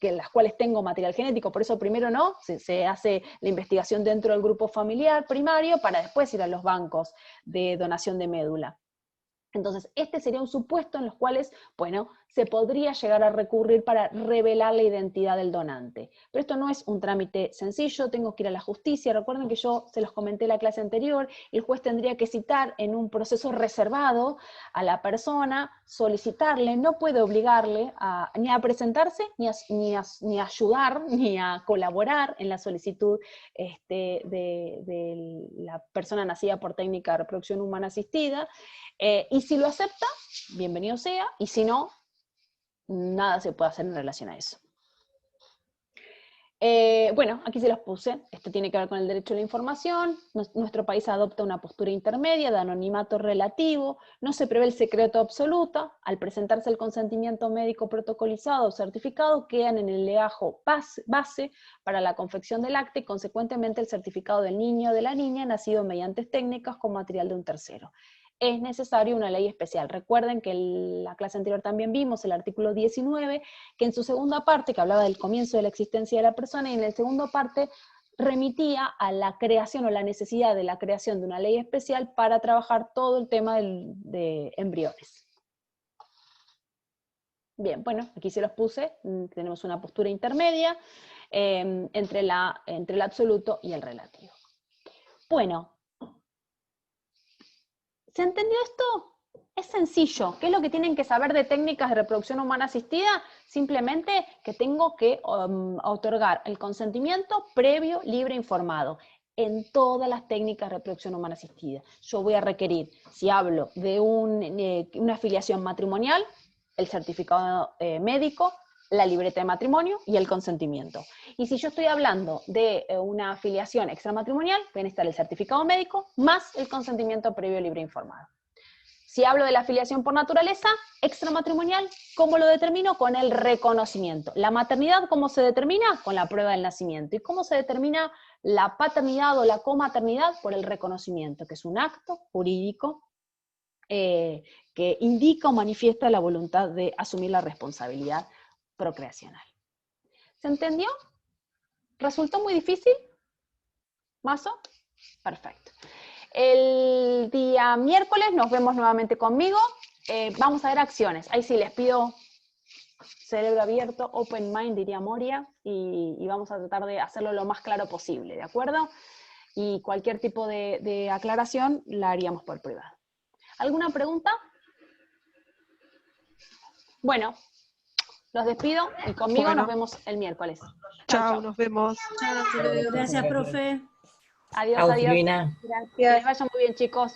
A: las cuales tengo material genético. Por eso primero se hace la investigación dentro del grupo familiar primario para después ir a los bancos de donación de médula. Entonces, este sería un supuesto en los cuales, bueno, se podría llegar a recurrir para revelar la identidad del donante. Pero esto no es un trámite sencillo, tengo que ir a la justicia. Recuerden que yo se los comenté en la clase anterior, el juez tendría que citar en un proceso reservado a la persona, solicitarle, no puede obligarle ni a presentarse, ni a ayudar, ni a colaborar en la solicitud de la persona nacida por técnica de reproducción humana asistida. Y si lo acepta, bienvenido sea, y si no, nada se puede hacer en relación a eso. Bueno, aquí se los puse. Esto tiene que ver con el derecho a la información. Nuestro país adopta una postura intermedia de anonimato relativo. No se prevé el secreto absoluto. Al presentarse el consentimiento médico protocolizado o certificado, quedan en el legajo base para la confección del acta y, consecuentemente, el certificado del niño o de la niña nacido mediante técnicas con material de un tercero. Es necesario una ley especial. Recuerden que en la clase anterior también vimos el artículo 19, que en su segunda parte, que hablaba del comienzo de la existencia de la persona, y en la segunda parte remitía a la creación o la necesidad de la creación de una ley especial para trabajar todo el tema de embriones. Bien, bueno, aquí se los puse. Tenemos una postura intermedia entre el absoluto y el relativo. Bueno, ¿se entendió esto? Es sencillo. ¿Qué es lo que tienen que saber de técnicas de reproducción humana asistida? Simplemente que tengo que otorgar el consentimiento previo, libre e informado en todas las técnicas de reproducción humana asistida. Yo voy a requerir, si hablo de una afiliación matrimonial, el certificado médico, la libreta de matrimonio y el consentimiento. Y si yo estoy hablando de una afiliación extramatrimonial, pueden estar el certificado médico más el consentimiento previo, libre e informado. Si hablo de la afiliación por naturaleza, extramatrimonial, ¿cómo lo determino? Con el reconocimiento. La maternidad, ¿cómo se determina? Con la prueba del nacimiento. ¿Y cómo se determina la paternidad o la comaternidad? Por el reconocimiento, que es un acto jurídico que indica o manifiesta la voluntad de asumir la responsabilidad procreacional. ¿Se entendió? ¿Resultó muy difícil? ¿Mazo? Perfecto. El día miércoles nos vemos nuevamente conmigo. Vamos a ver acciones. Ahí sí les pido cerebro abierto, open mind, diría Moria, y vamos a tratar de hacerlo lo más claro posible, ¿de acuerdo? Y cualquier tipo de aclaración la haríamos por privado. ¿Alguna pregunta? Bueno, los despido y conmigo nos vemos el miércoles.
B: Chao, nos vemos.
E: Chao, hasta luego.
F: Gracias, profe.
A: Adiós,
G: Chau,
A: adiós.
G: Silvina.
A: Gracias. Que les vaya muy bien, chicos.